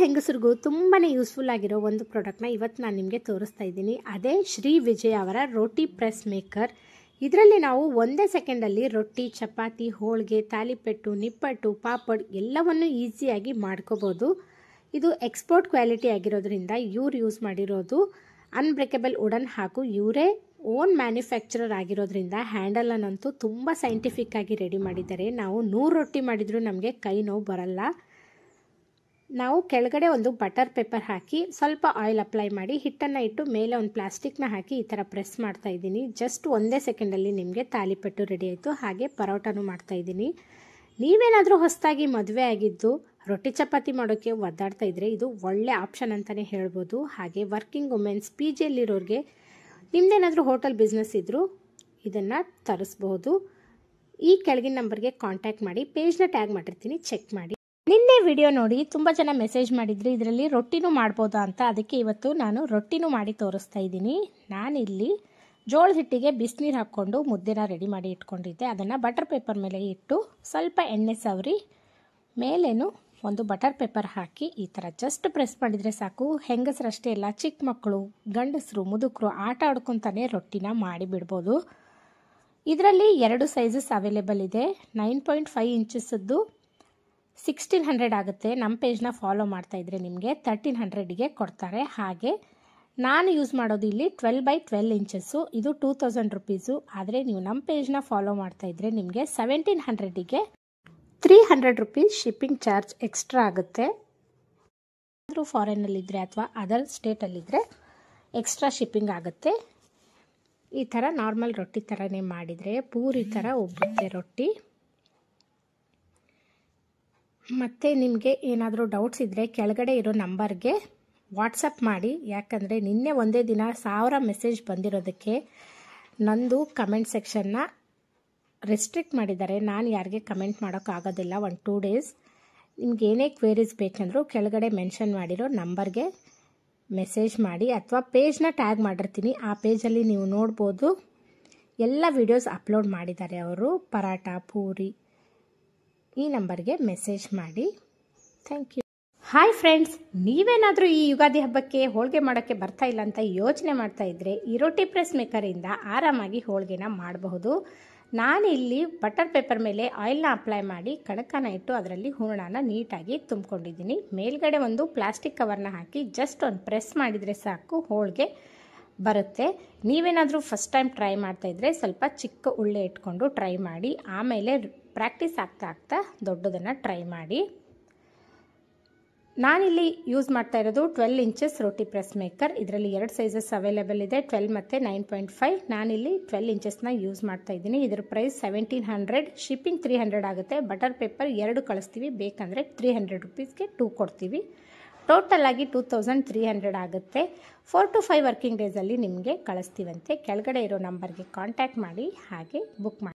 ಹೆಂಗಸರಿಗೂ ತುಂಬಾ ಯೂಸ್ಫುಲ್ ಆಗಿರೋ ಒಂದು ಪ್ರಾಡಕ್ಟ್ನ ಇವತ್ತು ನಾನು ನಿಮಗೆ ತೋರಿಸ್ತಾ ಇದ್ದೀನಿ. ಅದೇ ಶ್ರೀ ವಿಜಯ ಅವರ ರೋಟಿ ಪ್ರೆಸ್ ಮೇಕರ್. ಇದರಲ್ಲಿ ನಾವು ಒಂದೇ ಸೆಕೆಂಡಲ್ಲಿ ರೊಟ್ಟಿ, ಚಪಾತಿ, ಹೋಳಿಗೆ, ತಾಲಿಪೆಟ್ಟು, ನಿಪ್ಪಟ್ಟು, ಪಾಪಡ್ ಎಲ್ಲವನ್ನು ಈಸಿಯಾಗಿ ಮಾಡ್ಕೋಬೋದು. ಇದು ಎಕ್ಸ್ಪೋರ್ಟ್ ಕ್ವಾಲಿಟಿ ಆಗಿರೋದ್ರಿಂದ ಇವ್ರು ಯೂಸ್ ಮಾಡಿರೋದು ಅನ್ಬ್ರೇಕಬಲ್ ವುಡನ್ ಹಾಗೂ ಇವರೇ ಓನ್ ಮ್ಯಾನುಫ್ಯಾಕ್ಚರರ್ ಆಗಿರೋದ್ರಿಂದ ಹ್ಯಾಂಡಲನ್ನಂತೂ ತುಂಬ ಸೈಂಟಿಫಿಕ್ ಆಗಿ ರೆಡಿ ಮಾಡಿದ್ದಾರೆ. ನಾವು 100 ರೊಟ್ಟಿ ಮಾಡಿದರೂ ನಮಗೆ ಕೈ ನೋವು ಬರಲ್ಲ. ನಾವು ಕೆಳಗಡೆ ಒಂದು ಬಟರ್ ಪೇಪರ್ ಹಾಕಿ ಸ್ವಲ್ಪ ಆಯಿಲ್ ಅಪ್ಲೈ ಮಾಡಿ ಹಿಟ್ಟನ್ನು ಇಟ್ಟು ಮೇಲೆ ಒಂದು ಪ್ಲಾಸ್ಟಿಕ್ನ ಹಾಕಿ ಈ ಥರ ಪ್ರೆಸ್ ಮಾಡ್ತಾ ಇದ್ದೀನಿ. ಜಸ್ಟ್ ಒಂದೇ ಸೆಕೆಂಡಲ್ಲಿ ನಿಮಗೆ ತಾಲಿಪೆಟ್ಟು ರೆಡಿ ಆಯಿತು. ಹಾಗೆ ಪರೋಟನೂ ಮಾಡ್ತಾ ಇದ್ದೀನಿ. ನೀವೇನಾದರೂ ಹೊಸದಾಗಿ ಮದುವೆ ಆಗಿದ್ದು ರೊಟ್ಟಿ ಚಪಾತಿ ಮಾಡೋಕ್ಕೆ ಒದ್ದಾಡ್ತಾ ಇದ್ದರೆ ಇದು ಒಳ್ಳೆ ಆಪ್ಷನ್ ಅಂತಲೇ ಹೇಳ್ಬೋದು. ಹಾಗೆ ವರ್ಕಿಂಗ್ ವುಮೆನ್ಸ್, ಪಿ ಜಿಯಲ್ಲಿರೋರಿಗೆ ನಿಮ್ಮದೇನಾದರೂ ಹೋಟೆಲ್ ಬಿಸ್ನೆಸ್ ಇದ್ದರೂ ಇದನ್ನು ತರಿಸ್ಬೋದು. ಈ ಕೆಳಗಿನ ನಂಬರ್ಗೆ ಕಾಂಟ್ಯಾಕ್ಟ್ ಮಾಡಿ, ಪೇಜ್ನ ಟ್ಯಾಗ್ ಮಾಡಿರ್ತೀನಿ, ಚೆಕ್ ಮಾಡಿ. ನಿನ್ನೆ ವಿಡಿಯೋ ನೋಡಿ ತುಂಬ ಜನ ಮೆಸೇಜ್ ಮಾಡಿದ್ರಿ ಇದರಲ್ಲಿ ರೊಟ್ಟಿನೂ ಮಾಡ್ಬೋದಾ ಅಂತ. ಅದಕ್ಕೆ ಇವತ್ತು ನಾನು ರೊಟ್ಟಿನೂ ಮಾಡಿ ತೋರಿಸ್ತಾ ಇದ್ದೀನಿ. ನಾನಿಲ್ಲಿ ಜೋಳದ ಹಿಟ್ಟಿಗೆ ಬಿಸಿನೀರು ಹಾಕ್ಕೊಂಡು ಮುದ್ದೆನ ರೆಡಿ ಮಾಡಿ ಇಟ್ಕೊಂಡಿದ್ದೆ. ಅದನ್ನು ಬಟರ್ ಪೇಪರ್ ಮೇಲೆ ಇಟ್ಟು ಸ್ವಲ್ಪ ಎಣ್ಣೆ ಸವರಿ ಮೇಲೇನು ಒಂದು ಬಟರ್ ಪೇಪರ್ ಹಾಕಿ ಈ ಥರ ಜಸ್ಟ್ ಪ್ರೆಸ್ ಮಾಡಿದರೆ ಸಾಕು. ಹೆಂಗಸರಷ್ಟೇ ಇಲ್ಲ, ಚಿಕ್ಕ ಮಕ್ಕಳು, ಗಂಡಸರು, ಮುದುಕರು ಆಟ ಆಡ್ಕೊತಾನೆ ರೊಟ್ಟಿನ ಮಾಡಿ ಬಿಡ್ಬೋದು. ಇದರಲ್ಲಿ 2 ಸೈಜಸ್ ಅವೈಲೇಬಲ್ ಇದೆ. 9.5 ಇಂಚಸ್ಸದ್ದು 1600 ಆಗುತ್ತೆ. ನಮ್ಮ ಪೇಜ್ನ ಫಾಲೋ ಮಾಡ್ತಾ ಇದ್ರೆ ನಿಮಗೆ 1300ಗೆ ಕೊಡ್ತಾರೆ. ಹಾಗೆ ನಾನು ಯೂಸ್ ಮಾಡೋದು ಇಲ್ಲಿ 12x12 ಇಂಚಸ್ಸು. ಇದು 2000 ರುಪೀಸು. ಆದರೆ ನೀವು ನಮ್ಮ ಪೇಜ್ನ ಫಾಲೋ ಮಾಡ್ತಾ ಇದ್ರೆ ನಿಮಗೆ 1700ಗೆ 300 ರುಪೀಸ್ ಶಿಪ್ಪಿಂಗ್ ಚಾರ್ಜ್ ಎಕ್ಸ್ಟ್ರಾ ಆಗುತ್ತೆ. ಆದರೂ ಫಾರಿನಲ್ಲಿದ್ದರೆ ಅಥವಾ ಅದರ್ ಸ್ಟೇಟಲ್ಲಿದ್ದರೆ ಎಕ್ಸ್ಟ್ರಾ ಶಿಪ್ಪಿಂಗ್ ಆಗುತ್ತೆ. ಈ ಥರ ನಾರ್ಮಲ್ ರೊಟ್ಟಿ ಥರನೇ ಮಾಡಿದರೆ ಪೂರಿ ಥರ ಉಬ್ಬುತ್ತೆ ರೊಟ್ಟಿ. ಮತ್ತು ನಿಮಗೆ ಏನಾದರೂ ಡೌಟ್ಸ್ ಇದ್ದರೆ ಕೆಳಗಡೆ ಇರೋ ನಂಬರ್ಗೆ ವಾಟ್ಸಪ್ ಮಾಡಿ. ಯಾಕಂದರೆ ನಿನ್ನೆ ಒಂದೇ ದಿನ 1000 ಮೆಸೇಜ್ ಬಂದಿರೋದಕ್ಕೆ ನಂದು ಕಮೆಂಟ್ ಸೆಕ್ಷನ್ನ ರೆಸ್ಟ್ರಿಕ್ಟ್ ಮಾಡಿದ್ದಾರೆ. ನಾನು ಯಾರಿಗೆ ಕಮೆಂಟ್ ಮಾಡೋಕ್ಕಾಗೋದಿಲ್ಲ 1-2 ಡೇಸ್. ನಿಮ್ಗೆ ಏನೇ ಕ್ವೇರೀಸ್ ಬೇಕಂದ್ರೂ ಕೆಳಗಡೆ ಮೆನ್ಷನ್ ಮಾಡಿರೋ ನಂಬರ್ಗೆ ಮೆಸೇಜ್ ಮಾಡಿ ಅಥವಾ ಪೇಜ್ನ ಟ್ಯಾಗ್ ಮಾಡಿರ್ತೀನಿ. ಆ ಪೇಜಲ್ಲಿ ನೀವು ನೋಡ್ಬೋದು ಎಲ್ಲ ವಿಡಿಯೋಸ್ ಅಪ್ಲೋಡ್ ಮಾಡಿದ್ದಾರೆ ಅವರು. ಪರಾಟ, ಪೂರಿ. ಈ ನಂಬರ್ಗೆ ಮೆಸೇಜ್ ಮಾಡಿ. Thank you. ಹಾಯ್ ಫ್ರೆಂಡ್ಸ್, ನೀವೇನಾದರೂ ಈ ಯುಗಾದಿ ಹಬ್ಬಕ್ಕೆ ಹೋಳಿಗೆ ಮಾಡೋಕ್ಕೆ ಬರ್ತಾ ಇಲ್ಲ ಅಂತ ಯೋಚನೆ ಮಾಡ್ತಾ ಇದ್ದರೆ ಈ ರೋಟಿ ಪ್ರೆಸ್ ಮೇಕರಿಂದ ಆರಾಮಾಗಿ ಹೋಳಿಗೆನ ಮಾಡಬಹುದು. ನಾನಿಲ್ಲಿ ಬಟರ್ ಪೇಪರ್ ಮೇಲೆ ಆಯಿಲ್ನ ಅಪ್ಲೈ ಮಾಡಿ ಕಣಕನ ಇಟ್ಟು ಅದರಲ್ಲಿ ಹೂರಣನ ನೀಟಾಗಿ ತುಂಬಿಕೊಂಡಿದ್ದೀನಿ. ಮೇಲ್ಗಡೆ ಒಂದು ಪ್ಲಾಸ್ಟಿಕ್ ಕವರ್ನ ಹಾಕಿ ಜಸ್ಟ್ ಒಂದು ಪ್ರೆಸ್ ಮಾಡಿದರೆ ಸಾಕು, ಹೋಳಿಗೆ ಬರುತ್ತೆ. ನೀವೇನಾದರೂ ಫಸ್ಟ್ ಟೈಮ್ ಟ್ರೈ ಮಾಡ್ತಾ ಇದ್ದರೆ ಸ್ವಲ್ಪ ಚಿಕ್ಕ ಉಳ್ಳೆ ಇಟ್ಕೊಂಡು ಟ್ರೈ ಮಾಡಿ. ಆಮೇಲೆ ಪ್ರಾಕ್ಟೀಸ್ ಆಗ್ತಾ ಆಗ್ತಾ ದೊಡ್ಡದನ್ನು ಟ್ರೈ ಮಾಡಿ. ನಾನಿಲ್ಲಿ ಯೂಸ್ ಮಾಡ್ತಾ ಇರೋದು 12 ಇಂಚಸ್ ರೋಟಿ ಪ್ರೆಸ್ ಮೇಕರ್. ಇದರಲ್ಲಿ 2 ಸೈಜಸ್ ಅವೈಲೇಬಲ್ ಇದೆ, 12 ಮತ್ತು 9.5. ನಾನಿಲ್ಲಿ 12 ಇಂಚಸ್ನ ಯೂಸ್ ಮಾಡ್ತಾ ಇದ್ದೀನಿ. ಇದರ ಪ್ರೈಸ್ 1700, ಶಿಪ್ಪಿಂಗ್ 300 ಆಗುತ್ತೆ. ಬಟರ್ ಪೇಪರ್ 2 ಕಳಿಸ್ತೀವಿ, ಬೇಕಂದರೆ 300 ರುಪೀಸ್ಗೆ 2 ಕೊಡ್ತೀವಿ. ಟೋಟಲ್ ಆಗಿ 2300 ಆಗುತ್ತೆ. 4 to 5 ವರ್ಕಿಂಗ್ ಡೇಸಲ್ಲಿ ನಿಮಗೆ ಕಳಿಸ್ತೀವಂತೆ. ಕೆಳಗಡೆ ಇರೋ ನಂಬರ್ಗೆ ಕಾಂಟ್ಯಾಕ್ಟ್ ಮಾಡಿ, ಹಾಗೆ ಬುಕ್ ಮಾಡಿ.